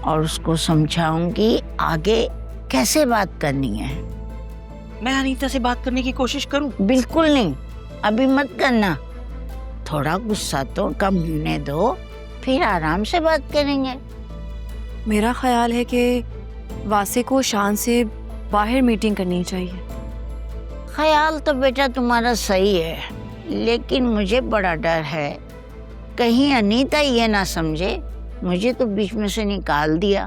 और उसको समझाऊंगी आगे कैसे बात करनी है। मैं अनीता से बात करने की कोशिश करूं? बिल्कुल नहीं, अभी मत करना। थोड़ा गुस्सा तो कम होने दो, फिर आराम से बात करेंगे। मेरा ख्याल है कि वासे को शान से बाहर मीटिंग करनी चाहिए। ख्याल तो बेटा तुम्हारा सही है, लेकिन मुझे बड़ा डर है कहीं अनीता ये ना समझे मुझे तो बीच में से निकाल दिया,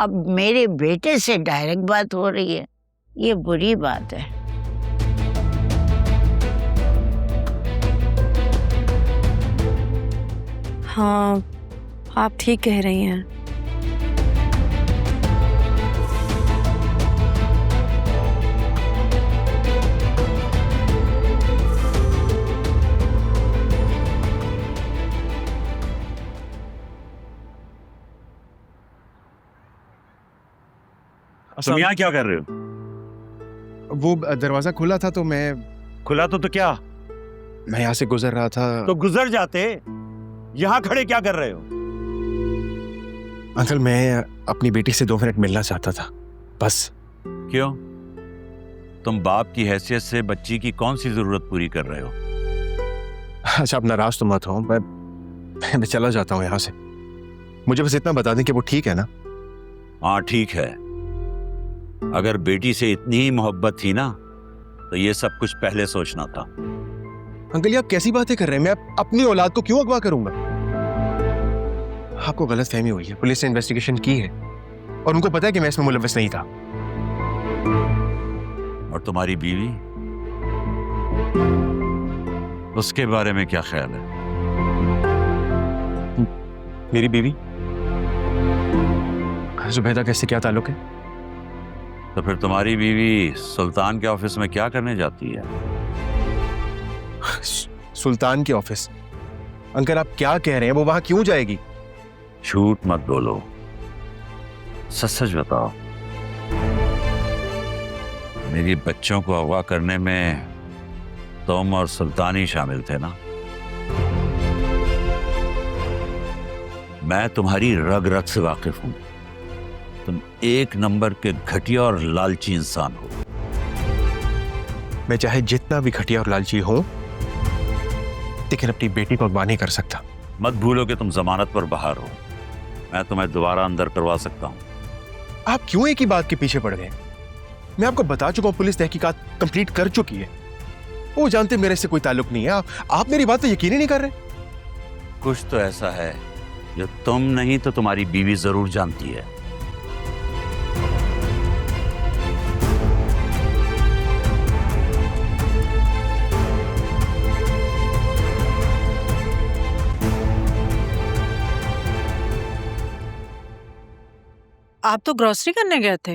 अब मेरे बेटे से डायरेक्ट बात हो रही है। ये बुरी बात है। हाँ, आप ठीक कह रही हैं। तुम यहाँ क्या कर रहे हो? वो दरवाजा खुला था तो मैं खुला तो क्या? मैं यहाँ से गुजर रहा था। तो गुजर जाते, यहाँ खड़े क्या कर रहे हो? अंकल मैं अपनी बेटी से 2 मिनट मिलना चाहता था, बस। क्यों? तुम बाप की हैसियत से बच्ची की कौन सी जरूरत पूरी कर रहे हो? अच्छा आप नाराज तो मत हो, मैं चला जाता हूँ यहाँ से। मुझे बस इतना बता दें कि वो ठीक है ना? हाँ ठीक है। अगर बेटी से इतनी ही मोहब्बत थी ना तो ये सब कुछ पहले सोचना था। अंकल ये आप कैसी बातें कर रहे हैं? मैं अपनी औलाद को क्यों अगवा करूंगा? आपको गलतफहमी हुई है। पुलिस ने इन्वेस्टिगेशन की है और उनको पता है कि मैं इसमें मुलव्वस नहीं था। और तुम्हारी बीवी, उसके बारे में क्या ख्याल है? मेरी बीवी जुबैदा का इससे क्या ताल्लुक है? तो फिर तुम्हारी बीवी सुल्तान के ऑफिस में क्या करने जाती है? सुल्तान के ऑफिस? अंकल आप क्या कह रहे हैं? वो वहां क्यों जाएगी? झूठ मत बोलो, सच सच बताओ। मेरी बच्चों को अगवा करने में तुम और सुल्तान ही शामिल थे ना? मैं तुम्हारी रग रग से वाकिफ हूं। तुम एक नंबर के घटिया और लालची इंसान हो। मैं चाहे जितना भी घटिया और लालची हूं, लेकिन अपनी बेटी को अगवा नहीं कर सकता। मत भूलो कि तुम जमानत पर बाहर हो। मैं तुम्हें दोबारा अंदर करवा सकता हूं। आप क्यों एक ही बात के पीछे पड़ गए? मैं आपको बता चुका हूं, पुलिस तहकीकात कंप्लीट कर चुकी है। वो जानते मेरे से कोई ताल्लुक नहीं है। आप मेरी बात पे यकीन ही नहीं कर रहे। कुछ तो ऐसा है जो तुम नहीं तो तुम्हारी बीवी जरूर जानती है। आप तो ग्रोसरी करने गए थे,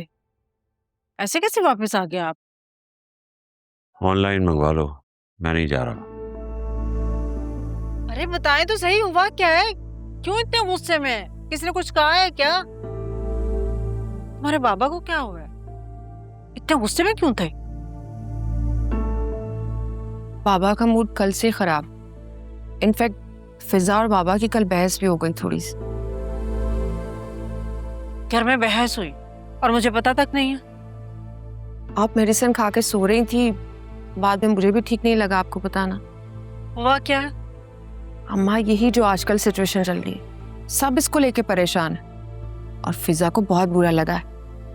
ऐसे कैसे वापस आ गए आप? ऑनलाइन मंगवा लो, मैं नहीं जा रहा। अरे बताएं तो सही, हुआ क्या है? क्यों इतने गुस्से में? किसने कुछ कहा है क्या? तुम्हारे बाबा को क्या हुआ है? इतने गुस्से में क्यों थे? बाबा का मूड कल से खराब। इनफैक्ट फिजा और बाबा की कल बहस भी हो गई थोड़ी सी। घर में बहस हुई और मुझे पता तक नहीं है। आप मेडिसिन खा के सो रही थी, बाद में मुझे भी ठीक नहीं लगा आपको बताना। हुआ क्या है? अम्मा यही जो आजकल सिचुएशन चल रही है, सब इसको लेके परेशान है और फिजा को बहुत बुरा लगा है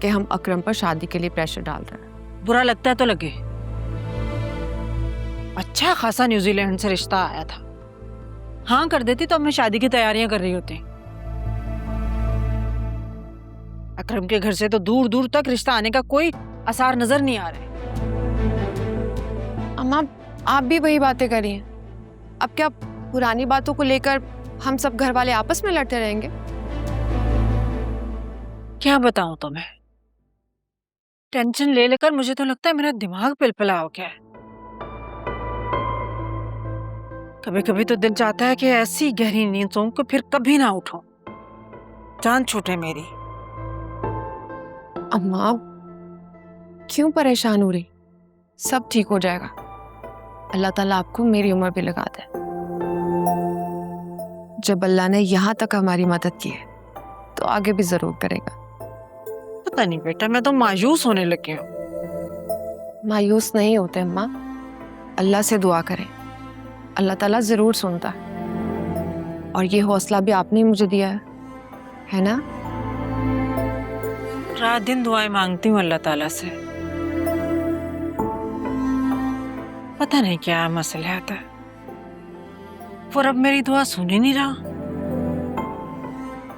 कि हम अकरम पर शादी के लिए प्रेशर डाल रहे हैं। बुरा लगता है तो लगे। अच्छा खासा न्यूजीलैंड से रिश्ता आया था, हाँ कर देती तो अब मैं शादी की तैयारियां कर रही होती। अकरम के घर से तो दूर दूर तक रिश्ता आने का कोई आसार नजर नहीं आ रहे। अम्मा आप भी वही बातें करी हैं। अब क्या पुरानी बातों को लेकर हम सब घर वाले आपस में लड़ते रहेंगे? क्या बताऊं तुम्हें, टेंशन ले लेकर मुझे तो लगता है मेरा दिमाग पिलपिला हो गया है। कभी कभी तो दिल चाहता है कि ऐसी गहरी नींद सोऊं कि फिर कभी ना उठूं, जान छूटे मेरी। अम्मा क्यों परेशान हो रही? सब ठीक हो जाएगा। अल्लाह ताला आपको मेरी उम्र भी लगा दे। जब अल्लाह ने यहाँ तक हमारी मदद की है तो आगे भी जरूर करेगा। पता नहीं बेटा, मैं तो मायूस होने लगी हूँ। मायूस नहीं होते अम्मा, अल्लाह से दुआ करें, अल्लाह ताला जरूर सुनता है। और ये हौसला भी आपने ही मुझे दिया है ना? रात दिन दुआएं मांगती हूँ अल्लाह ताला से, पता नहीं क्या मसला आता है, और अब मेरी दुआ सुन ही नहीं रहा।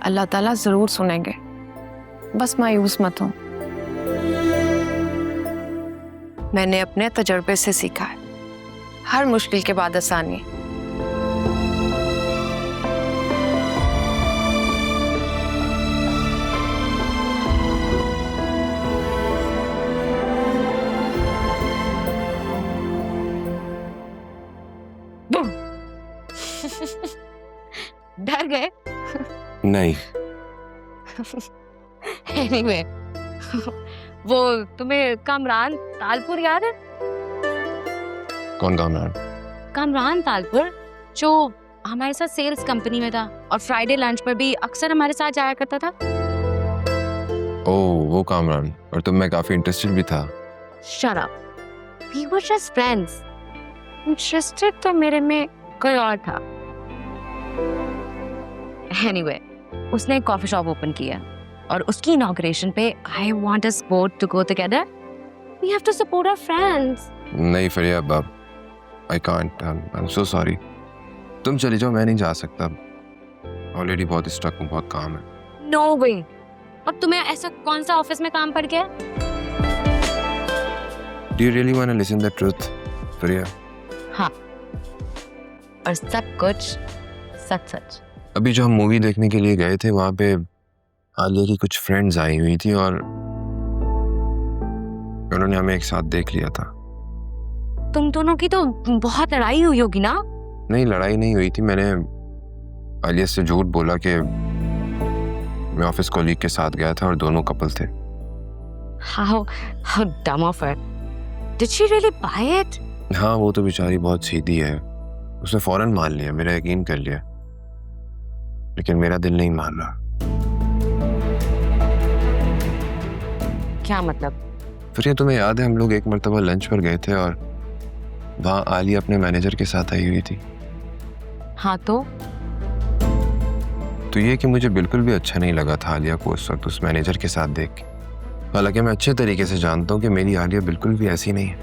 अल्लाह ताला जरूर सुनेंगे, बस मायूस मत हो। मैंने अपने तजुर्बे से सीखा है, हर मुश्किल के बाद आसानी। डर गए? नहीं। Anyway, वो तुम्हें कामरान तालपुर याद है? कौन कामरान? कामरान तालपुर, जो हमारे साथ सेल्स कंपनी में था और फ्राइडे लंच पर भी अक्सर हमारे साथ जाया करता था। ओह, वो कामरान। और तुम में काफी इंटरेस्टेड भी था। Shut up. We were just friends. Interested तो मेरे में कोई और था। Anyway, उसने एक कॉफी शॉप ओपन किया और उसकी इनॉग्रेशन पे I want us both to go together. We have to support our friends. नहीं फरिया बाब, I can't. I'm so sorry. तुम चली जाओ, मैं नहीं जा सकता। ऑलरेडी बहुत स्ट्रक हूँ, बहुत काम है। No way. और तुम्हें ऐसा कौन सा ऑफिस में काम पड़ गया? Do you really want to listen the truth, फरिया? हाँ, और सब कुछ सच सच। अभी जो हम मूवी देखने के लिए गए थे, वहाँ पे आलिया की कुछ फ्रेंड्स आई हुई थी और उन्होंने हमें एक साथ देख लिया था। तुम दोनों की तो बहुत लड़ाई हुई होगी ना? नहीं, लड़ाई नहीं हुई थी। मैंने आलिया से झूठ बोला कि मैं ऑफिस कॉलीग के साथ गया था और दोनों कपल थे। How dumb of her. Did she really buy it? हाँ, वो तो बेचारी बहुत सीधी है, उसने फौरन मान लिया, मेरा यकीन कर लिया। लेकिन मेरा दिल नहीं मान रहा। क्या मतलब? फिर तुम्हें याद है, हम लोग एक मर्तबा लंच पर गए थे और वहाँ आलिया अपने मैनेजर के साथ आई हुई थी। हाँ तो ये कि मुझे बिल्कुल भी अच्छा नहीं लगा था आलिया को उस वक्त उस मैनेजर के साथ देख के। हालांकि मैं अच्छे तरीके से जानता हूँ कि मेरी आलिया बिल्कुल भी ऐसी नहीं है।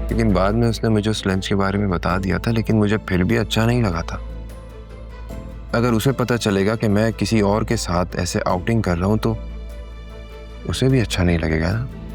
लेकिन बाद में उसने मुझे उस लंच के बारे में बता दिया था, लेकिन मुझे फिर भी अच्छा नहीं लगा था। अगर उसे पता चलेगा कि मैं किसी और के साथ ऐसे आउटिंग कर रहा हूँ तो उसे भी अच्छा नहीं लगेगा ना।